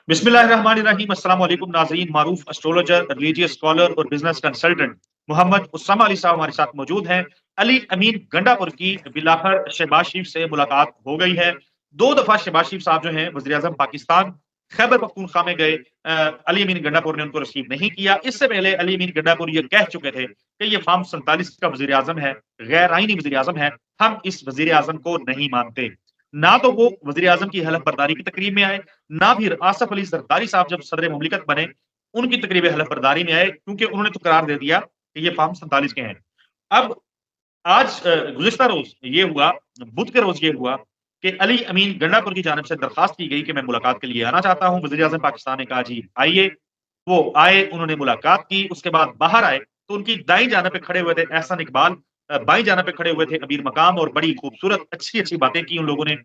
बिस्मिल्लाहिर्रहमानिर्रहीम। अस्सलाम वालेकुम नाज़रीन। मारूफ एस्ट्रोलॉजर, रिलीजियस स्कॉलर और बिजनेस कंसल्टेंट मोहम्मद उस्मा अली साहब हमारे साथ मौजूद हैं। अली अमीन गंडापुर की बिलाखर शहबाज शरीफ से मुलाकात हो गई है। 2 दफा शहबाज शरीफ साहब जो हैं वज़ीर आज़म पाकिस्तान खैबर पख्तूनख्वा में गए। अली अमीन गंडापुर ने उनको रिसीव नहीं किया। इससे पहले अली अमीन गंडापुर ये कह चुके थे कि ये फॉर्म 47 का वज़ीर आज़म है, गैर आईनी वज़ीर आज़म है, हम इस वज़ीर आज़म को नहीं मानते। ना तो वो वज़ीर आज़म की हलफ बर्दारी की तकरीब में आए, ना भी आसफ अली जरदारी साहब जब सदर मुमलिकत बने उनकी तकरीब हलफ बर्दारी में आए, क्योंकि उन्होंने तो करार दे दिया कि ये फॉर्म 47 के हैं। अब आज गुज़िश्ता रोज ये हुआ, बुध के रोज ये हुआ कि अली अमीन गंडापुर की जानिब से दरखास्त की गई कि मैं मुलाकात के लिए आना चाहता हूँ। वज़ीर आज़म पाकिस्तान ने कहा जी आइए। वो आए, उन्होंने मुलाकात की, उसके बाद बाहर आए तो उनकी दाईं जानिब पे खड़े हुए थे एहसन इकबाल, बाईं जानिब पे खड़े हुए थे अमीर मकाम, और बड़ी खूबसूरत अच्छी-अच्छी बातें की उन लोगों ने।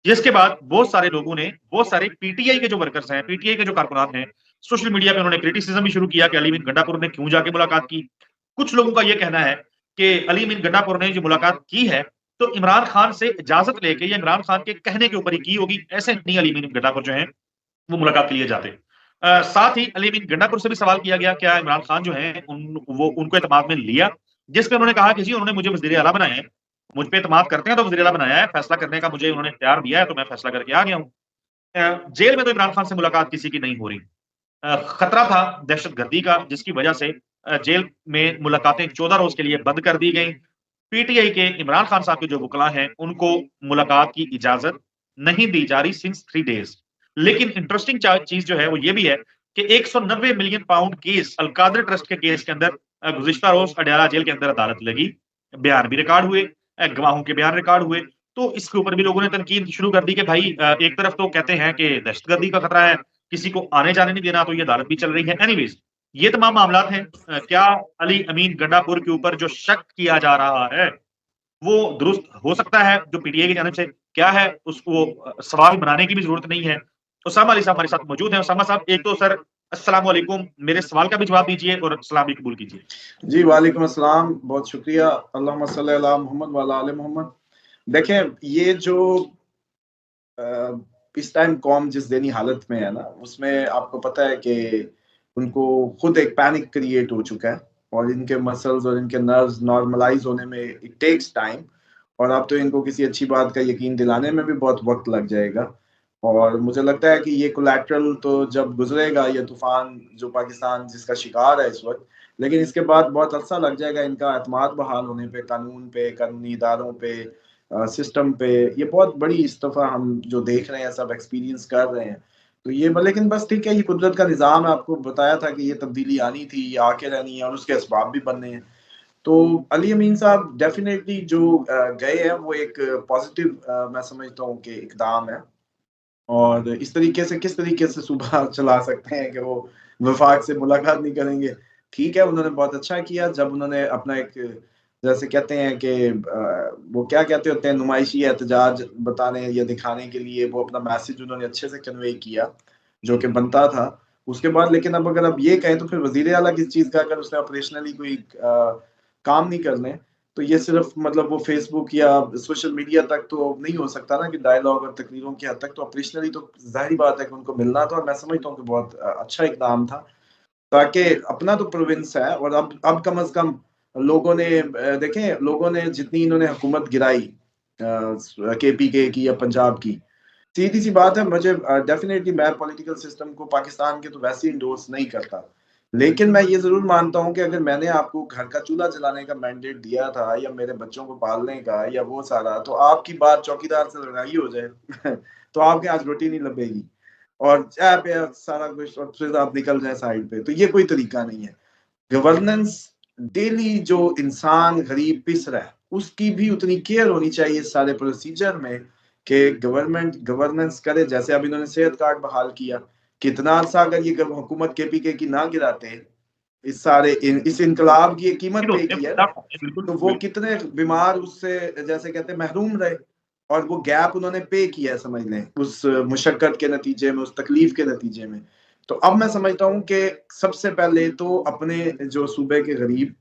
जिसके बाद बहुत सारे लोगों ने, बहुत सारे पीटीआई के जो वर्कर्स हैं, पीटीआई के जो कारकुनान हैं, सोशल मीडिया पे उन्होंने क्रिटिसिज्म भी शुरू किया कि अली मीन गंडापुर ने क्यों जाके मुलाकात की। कुछ लोगों का ये कहना है कि अली मीन गंडापुर ने जो मुलाकात की है, तो इमरान खान से इजाजत लेके या इमरान खान के कहने के ऊपर ही की होगी। ऐसे नहीं अली मीन गंडापुर जो हैं, वो मुलाकात के लिए जाते। साथ ही अली मीन गंडापुर से भी सवाल किया गया, क्या इमरान खान जो हैं, वो उनको एतमाद में लिया? जिस पे उन्होंने कहा कि जी उन्होंने मुझे वज़ीर आला बनाया है, मुझ पे एतमाद करते हैं तो वज़ीर आला बनाया है, फैसला करने का मुझे उन्होंने इख्तियार दिया है तो मैं फैसला करके आ गया हूँ। जेल में तो इमरान खान से मुलाकात किसी की नहीं हो रही। खतरा था दहशतगर्दी का, जिसकी वजह से जेल में मुलाकातें 14 रोज के लिए बंद कर दी गई। पीटीआई के इमरान खान साहब के जो वकला हैं, उनको मुलाकात की इजाजत नहीं दी जा रही सिंस 3 डेज। लेकिन इंटरेस्टिंग चीज जो है वो ये भी है कि 190 million pound case Al-Qadir trust के केस के अंदर गुज़िश्ता रोज अडयाला जेल के अंदर अदालत लगी, बयान भी रिकॉर्ड हुए, गवाहों के बयान रिकॉर्ड हुए। तो इसके ऊपर भी लोगों ने तनकीद शुरू कर दी कि भाई एक तरफ तो कहते हैं कि दहशतगर्दी का खतरा है, किसी को आने जाने नहीं देना, तो ये अदालत भी चल रही है। एनीवेज, ये तमाम मामलात हैं। क्या अली अमीन गंडापुर के ऊपर जो शक किया जा रहा है वो दुरुस्त हो सकता है? जो पीटीआई की जानिब से क्या है उसको सवाल बनाने की भी जरूरत नहीं है। उसामा अली साहब हमारे साथ मौजूद हैं। उसामा साहब, एक तो सर अस्सलाम वालेकुम, मेरे सवाल का भी जवाब दीजिए और सलाम भी कबूल कीजिए। जी वालेकुम अस्सलाम, बहुत शुक्रिया। अल्लाहुम्मा सल्ली अला मोहम्मद व अला आले मोहम्मद। देखें, ये जो इस टाइम कौम जिस दैनी हालत में है ना, उसमें आपको पता है कि उनको खुद एक पैनिक क्रिएट हो चुका है और इनके मसल्स और इनके नर्व्स नॉर्मलाइज होने में इट टेक्स टाइम। और अब तो इनको किसी अच्छी बात का यकीन दिलाने में भी बहुत वक्त लग जाएगा। और मुझे लगता है कि ये कोलैटरल तो जब गुजरेगा, ये तूफान जो पाकिस्तान जिसका शिकार है इस वक्त, लेकिन इसके बाद बहुत अच्छा लग जाएगा इनका एतमाद बहाल होने पे, कानून पे, कानूनी इदारों पे, सिस्टम पे। ये बहुत बड़ी इस दफा हम जो देख रहे हैं, सब एक्सपीरियंस कर रहे हैं। तो ये लेकिन बस ठीक है, ये कुदरत का निज़ाम है। आपको बताया था कि ये तब्दीली आनी थी, ये आके रहनी है और उसके असबाब भी बनने हैं। तो अली अमीन साहब डेफिनेटली जो गए हैं वो एक पॉजिटिव मैं समझता हूँ कि इकदाम है। और इस तरीके से किस तरीके से सूबा चला सकते हैं कि वो वफाक से मुलाकात नहीं करेंगे। ठीक है, उन्होंने बहुत अच्छा किया जब उन्होंने अपना एक, जैसे कहते हैं कि वो क्या कहते होते हैं, नुमाइशी एहतजाज बताने या दिखाने के लिए वो अपना मैसेज उन्होंने अच्छे से कन्वे किया जो कि बनता था। उसके बाद लेकिन अब अगर आप ये कहें तो फिर वजीर आला किस चीज़ का, अगर उसने ऑपरेशनली कोई काम नहीं करने, तो ये सिर्फ मतलब वो फेसबुक या सोशल मीडिया तक तो नहीं हो सकता ना, कि डायलॉग और तकरीरों की हद तक। तो ऑपरेशनली तो जाहिर बात है कि उनको मिलना था, और मैं समझता हूँ कि बहुत अच्छा इकदाम था, ताकि अपना तो प्रोविंस है। और अब कम अज कम लोगों ने देखें, लोगों ने जितनी इन्होंने हुकूमत गिराई केपीके की या पंजाब की, सीधी सी बात है, मुझे डेफिनेटली मैं पॉलिटिकल सिस्टम को पाकिस्तान के तो वैसे ही इंडोर्स नहीं करता, लेकिन मैं ये जरूर मानता हूँ कि अगर मैंने आपको घर का चूल्हा जलाने का मैंडेट दिया था या मेरे बच्चों को पालने का या वो सारा, तो आपकी बात चौकीदार से लड़ाई हो जाए तो आपके आज रोटी नहीं लगेगी और चाय पे सारा कुछ, और फिर आप निकल जाए साइड पे। तो ये कोई तरीका नहीं है। गवर्नेंस डेली जो इंसान गरीब पिस रहा है उसकी भी उतनी केयर होनी चाहिए सारे प्रोसीजर में कि गवर्नमेंट गवर्नेंस करे। जैसे अब इन्होंने सेहत कार्ड बहाल किया, कितना अर्सा अगर ये हुकूमत केपीके की ना गिराते, इस इनकलाब की कीमत पे की है ना, बिल्कुल तो वो कितने बीमार उससे जैसे कहते हैं महरूम रहे। और वो गैप उन्होंने पे किया है, समझ लें, उस मुशक्कत के नतीजे में, उस तकलीफ के नतीजे में। तो अब मैं समझता हूँ कि सबसे पहले तो अपने जो सूबे के गरीब,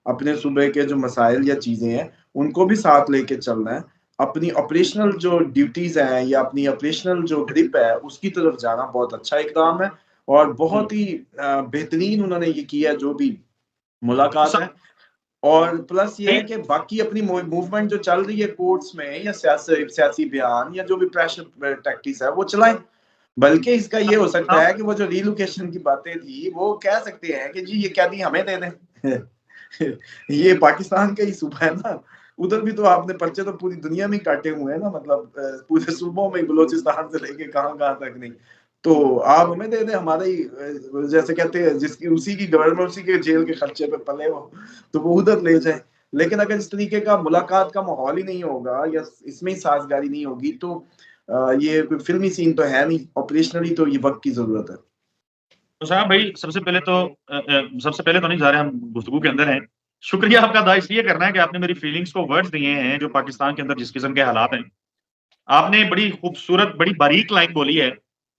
अपने सूबे के जो मसाइल या चीजें हैं, उनको भी साथ लेके चलना है। अपनी ऑपरेशनल जो ड्यूटीज हैं या अपनी ऑपरेशनल जो ग्रिप है उसकी तरफ जाना बहुत अच्छा इकदाम है और बहुत ही बेहतरीन उन्होंने ये किया जो भी मुलाकात है। और प्लस ये है कि बाकी अपनी मूवमेंट जो चल रही है कोर्ट्स में या सियासी बयान या जो भी प्रेशर टैक्टिक्स है वो चलाएं। बल्कि इसका ये हो सकता है कि वो जो रिलोकेशन की बातें थी वो कह सकते हैं कि जी ये कैदी हमें दे दें ये पाकिस्तान का ही सूबा है ना, उधर भी तो आपने पर्चे तो पूरी दुनिया में काटे हुए हैं ना, मतलब पूरे सूबों में बलोचिस्तान से लेके कहां कहां तक नहीं, तो आप हमें दे दें हमारा ही जैसे कहते हैं जिसकी उसी की गवर्नमेंट उसी के जेल के खर्चे पे पले हो तो वो उधर ले जाए। लेकिन अगर इस तरीके का मुलाकात का माहौल ही नहीं होगा या इसमें ही साझगारी नहीं होगी तो ये कोई फिल्मी सीन तो है नहीं, ऑपरेशनली तो ये वक्त की जरूरत है। तो साहब भाई सबसे पहले तो नहीं जा रहे, हम गुफ्तगू के अंदर हैं। शुक्रिया आपका अदा इसलिए करना है कि आपने मेरी फीलिंग्स को वर्ड्स दिए हैं जो पाकिस्तान के अंदर जिस किस्म के हालात हैं। आपने बड़ी खूबसूरत बड़ी बारीक लाइन बोली है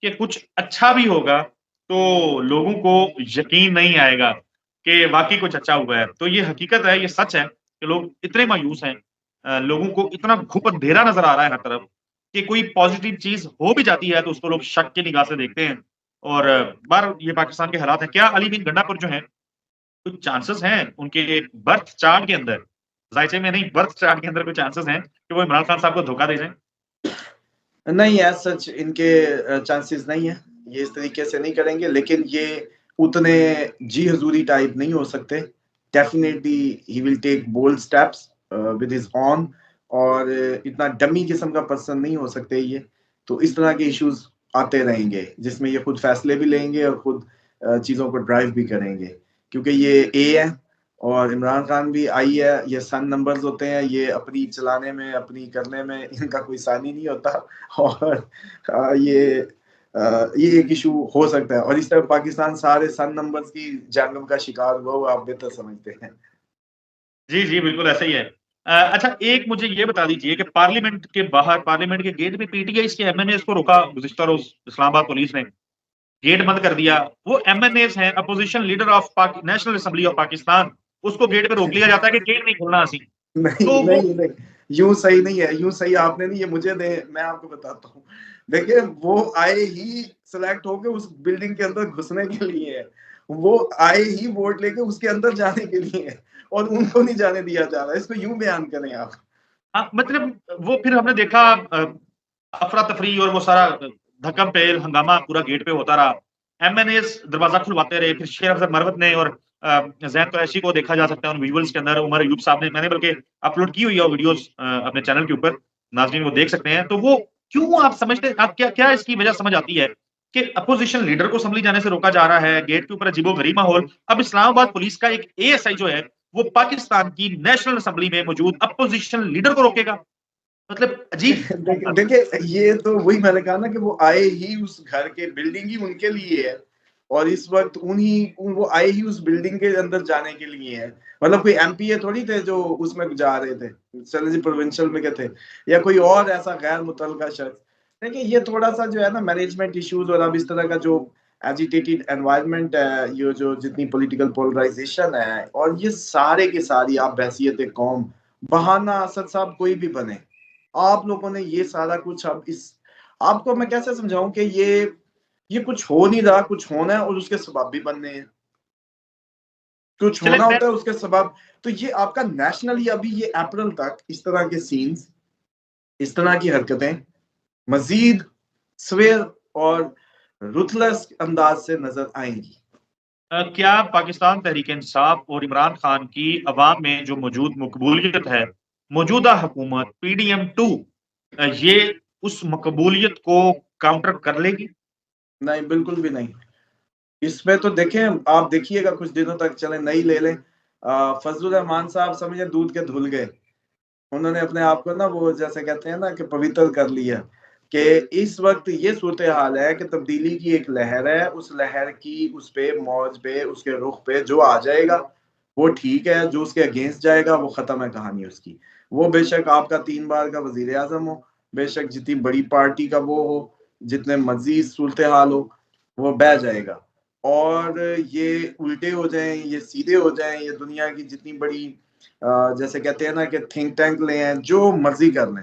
कि कुछ अच्छा भी होगा तो लोगों को यकीन नहीं आएगा कि वाकई कुछ अच्छा हुआ है। तो ये हकीकत है, ये सच है कि लोग इतने मायूस हैं, लोगों को इतना घुप अंधेरा नजर आ रहा है हर तरफ कि कोई पॉजिटिव चीज हो भी जाती है तो उसको लोग शक की निगाह से देखते हैं। और बार ये पाकिस्तान के हालात हैं। क्या अली बिन गंडापुर जो है कुछ चांसेस हैं उनके बर्थ चार्ट के अंदर, जायचे में नहीं बर्थ चार्ट के अंदर कुछ चांसेस हैं कि वो इमरान खान साहब को धोखा दे जाएं? नहीं एज सच इनके चांसेस नहीं है, ये इस तरीके से नहीं करेंगे, लेकिन ये उतने जी हजूरी टाइप नहीं हो सकते। Definitely he will take bold steps with his own, और इतना डमी किस्म का पर्सन नहीं हो सकते ये। तो इस तरह के इश्यूज आते रहेंगे जिसमें ये खुद फैसले भी लेंगे और खुद चीजों को ड्राइव भी करेंगे, क्योंकि ये ए है और इमरान खान भी आई है। ये सन नंबर्स होते हैं, ये अपनी चलाने में अपनी करने में इनका कोई सानी नहीं होता और ये एक इशू हो सकता है, और इस तरह पाकिस्तान सारे सन नंबर्स की जंग का शिकार हुआ वो आप बेहतर समझते हैं। जी, जी, बिल्कुल ऐसा ही है। अच्छा एक मुझे ये बता दीजिए कि पार्लियामेंट के बाहर, पार्लियामेंट के गेट पे पीटीआई के एमएनएस को रोका गुज़िश्ता रोज़ इस्लामाबाद पुलिस ने, गेट बंद कर दिया। वो एमएनएस हैं, opposition leader of national assembly of Pakistan, उसको गेट पे रोक लिया जाता है कि गेट नहीं खोलना असी। नहीं तो वो नहीं नहीं, यूं सही नहीं है, यूं सही आपने नहीं, ये मुझे दे, मैं आपको बताता हूँ। देखिए वो आए ही सिलेक्ट होके उस बिल्डिंग के अंदर घुसने के लिए है, वो आए ही वोट लेके उसके अंदर जाने के लिए है और उनको नहीं जाने दिया जा रहा है, इसको यूं बयान करें आप। हाँ, मतलब वो फिर हमने देखा अफरा-तफरी और वो सारा धक्कम-पेल हंगामा पूरा गेट पे होता रहा। एमएनएस दरवाज़ा खुलवाते रहे, फिर शेर अफजल मरवत ने और ज़ैन कुरैशी को देखा जा सकता है उन विजुअल्स के अंदर। उमर अयूब साहब ने, मैंने बल्कि अपलोड की हुई है वो वीडियोज़ अपने चैनल के ऊपर, नाज़रीन वो देख सकते हैं। तो वो क्यों आप समझते, आप क्या क्या इसकी वजह समझ आती है कि अपोज़िशन लीडर को असेंबली जाने से रोका जा रहा है, गेट के ऊपर अजीबो-गरीब माहौल। अब इस्लामाबाद पुलिस का एक एएसआई जो है, वो पाकिस्तान की नेशनल असेंबली में मौजूद अपोज़िशन लीडर को रोकेगा। मतलब अजीब। देखिए ये तो वही मैंने कहा ना कि वो आए ही उस घर के, बिल्डिंग ही उनके लिए है और इस वक्त वो आए ही उस बिल्डिंग के अंदर जाने के लिए है। मतलब कोई एमपीए थोड़ी थे जो उसमें जा रहे थे, चले जी प्रोविंशियल में के थे या कोई और ऐसा गैर मुतल्लका शख्स। देखिए ये थोड़ा सा जो है ना मैनेजमेंट इश्यूज, और अब इस तरह का जो एजिटेटेड एनवायरनमेंट है, ये जो जितनी पॉलिटिकल पोलराइजेशन है, और ये सारे के सारी आप बहसियत कौम बहाना असद साहब कोई भी बने, आप लोगों ने ये सारा कुछ, अब इस आपको मैं कैसे समझाऊं कि ये कुछ हो नहीं रहा, कुछ होना है और उसके सबब भी बनने हैं, कुछ चले होना मैं होता है उसके सबब। तो ये आपका नेशनली अभी ये अप्रैल तक इस तरह के सीन्स, इस तरह की हरकतें मजीद स्वेर और रुथलेस अंदाज से नजर आएंगी। क्या पाकिस्तान तहरीक-ए-इंसाफ और इमरान खान की अवाम में जो मौजूद मकबूलियत है, मौजूदा हुकूमत पीडीएम 2 ये उस मकबूलियत को काउंटर कर लेगी? नहीं, बिल्कुल भी नहीं। इसमें तो देखें, आप देखिएगा कुछ दिनों तक चले नहीं ले लें, फजलुर रहमान साहब समझे दूध के धुल गए, उन्होंने अपने आप को ना वो जैसे कहते हैं ना कि पवित्र कर लिया, कि इस वक्त ये सूरत हाल है कि तब्दीली की एक लहर है, उस लहर की उस पे मौज पे उसके रुख पे जो आ जाएगा वो ठीक है, जो उसके अगेंस्ट जाएगा वो खत्म है कहानी उसकी। वो बेशक आपका 3 बार का वजीर आजम हो, बेशक जितनी बड़ी पार्टी का वो हो, जितने मजीद सूरत हाल हो, वो बह जाएगा। और ये उल्टे हो जाएं, ये सीधे हो जाएं, ये दुनिया की जितनी बड़ी जैसे कहते हैं ना कि थिंक टैंक ले हैं, जो मर्जी कर लें,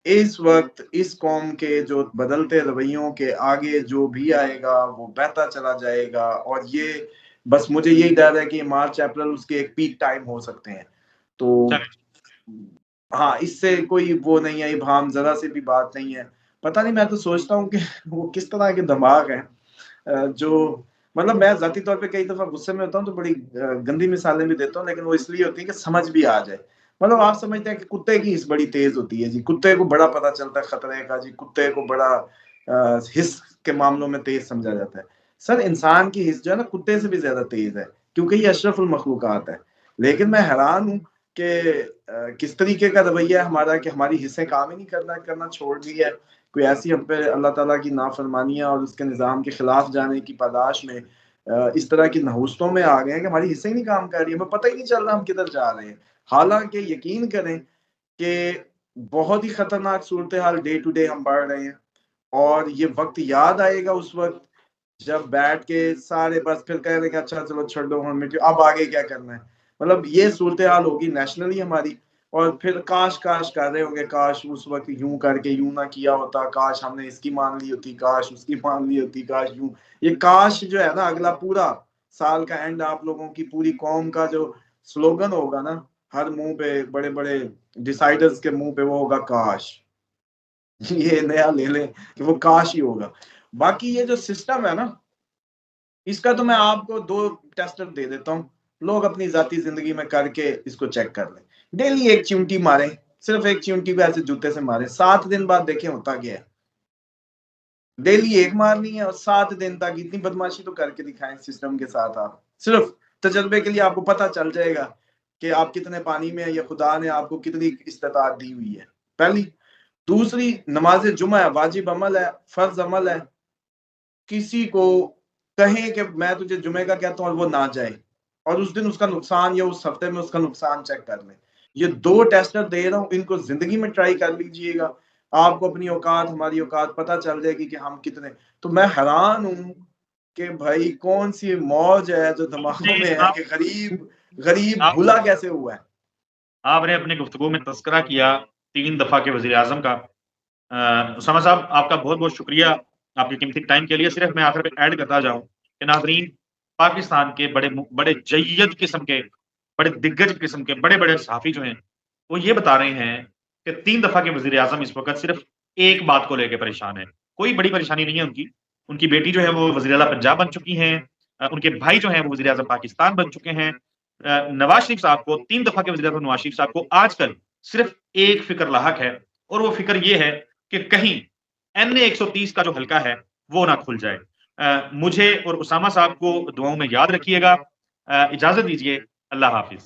इस वक्त इस कौम के जो बदलते रवैयों के आगे जो भी आएगा वो बहता चला जाएगा, और ये बस मुझे यही डर है कि मार्च अप्रैल उसके एक पीक टाइम हो सकते हैं। तो हाँ, इससे कोई वो नहीं है, इबाम जरा से भी बात नहीं है। पता नहीं, मैं तो सोचता हूँ कि वो किस तरह के दिमाग हैं जो, मतलब मैं जाती तौर पे कई दफा गुस्से में होता हूँ तो बड़ी गंदी मिसालें भी देता हूँ, लेकिन वो इसलिए होती है कि समझ भी आ जाए। मतलब आप समझते हैं कि कुत्ते की हिस्स बड़ी तेज होती है जी, कुत्ते को बड़ा पता चलता है खतरे का जी, कुत्ते को बड़ा हिस्स के मामलों में तेज समझा जाता है। सर इंसान की हिस्स जो है ना कुत्ते से भी ज्यादा तेज है, क्योंकि ये अशरफुल मखलूकात है। लेकिन मैं हैरान हूँ कि किस तरीके का रवैया है हमारा कि हमारी हिस्सें काम ही नहीं करना छोड़ दी है। कोई ऐसी हम पे अल्लाह ताला की नाफरमानियां और उसके निज़ाम के खिलाफ जाने की पादाश में इस तरह की नहुस्तों में आ गए हैं कि हमारी हिस्सें ही नहीं काम कर रही है, हमें पता ही नहीं चल रहा हम किधर जा रहे हैं। हालांकि यकीन करें कि बहुत ही खतरनाक सूरत हाल डे टू डे हम बढ़ रहे हैं, और ये वक्त याद आएगा उस वक्त जब बैठ के सारे बस फिर कह रहे कि अच्छा चलो छोड़ दो, हम अब आगे क्या करना है। मतलब ये सूरत हाल होगी नेशनली हमारी, और फिर काश काश कर रहे होंगे, काश उस वक्त यूं करके यूं ना किया होता, काश हमने इसकी मान ली होती, काश उसकी मान ली होती, काश यूं। ये काश जो है ना, अगला पूरा साल का एंड आप लोगों की पूरी कौम का जो स्लोगन होगा ना, हर मुंह पे बड़े बड़े डिसाइडर्स के मुंह पे वो होगा काश। ये नया ले लें कि वो काश ही होगा। बाकी ये जो सिस्टम है ना, इसका तो मैं आपको 2 टेस्टर दे देता हूँ, लोग अपनी जाती जिंदगी में करके इसको चेक कर लें। डेली एक चिमटी मारें, सिर्फ एक चिमटी को ऐसे जूते से मारें, 7 दिन बाद देखें होता क्या है। डेली एक मारनी है और 7 दिन तक इतनी बदमाशी तो करके दिखाएं सिस्टम के साथ। आप सिर्फ तजर्बे के लिए आपको पता चल जाएगा कि आप कितने पानी में है, या खुदा ने आपको कितनी इस्तिताअत दी हुई है। पहली। दूसरी, नमाज जुमा है, वाजिब अमल है, फर्ज अमल है। किसी को कहें कि मैं तुझे जुमे का कहता हूँ और वो ना जाए, और उस दिन उसका नुकसान या उस हफ्ते में उसका नुकसान चेक कर ले। ये 2 टेस्टर दे रहा हूँ, इनको जिंदगी में ट्राई कर लीजिएगा। आपको अपनी औकात हमारी औकात पता चल जाएगी कि हम कितने। तो मैं हैरान हूँ कि भाई कौन सी मौज है जो दिमागों में है आप कि गरीब गरीब आप भूला कैसे हुआ है। आपने अपनी गुफ्तगू में तज़किरा किया 3 दफ़ा के वज़ीर-ए-आज़म का। उसामा साहब आपका बहुत-बहुत शुक्रिया आपके कीमती टाइम के लिए। सिर्फ़ मैं आखिर में ऐड करता जाऊँ कि नाज़रीन, पाकिस्तान के बड़े जय्यद किस्म के, बड़े दिग्गज किस्म के बड़े-बड़े सहाफ़ी जो हैं, वो ये बता रहे हैं कि 3 दफ़ा के वज़ीर-ए-आज़म इस वक़्त सिर्फ़ एक बात को लेके परेशान हैं। कोई बड़ी परेशानी नहीं है उनकी। उनकी बेटी जो है वो वज़ीर-ए-आला पंजाब बन चुकी हैं। उनके भाई जो हैं वो वज़ीर-ए-आज़म पाकिस्तान बन चुके हैं। नवाज़ शरीफ साहब को 3 दफ़ा के वज़ीर-ए-आज़म नवाज़ शरीफ साहब को आजकल सिर्फ़ एक फ़िक्र लाहक है, और वो फ़िक्र ये है कि कहीं एनए 130 का जो हल्का है, वो ना खुल जाए। मुझे और उसामा साहब को दुआओं में याद रखिएगा। इजाज़त दीजिए। अल्लाह हाफ़िज़।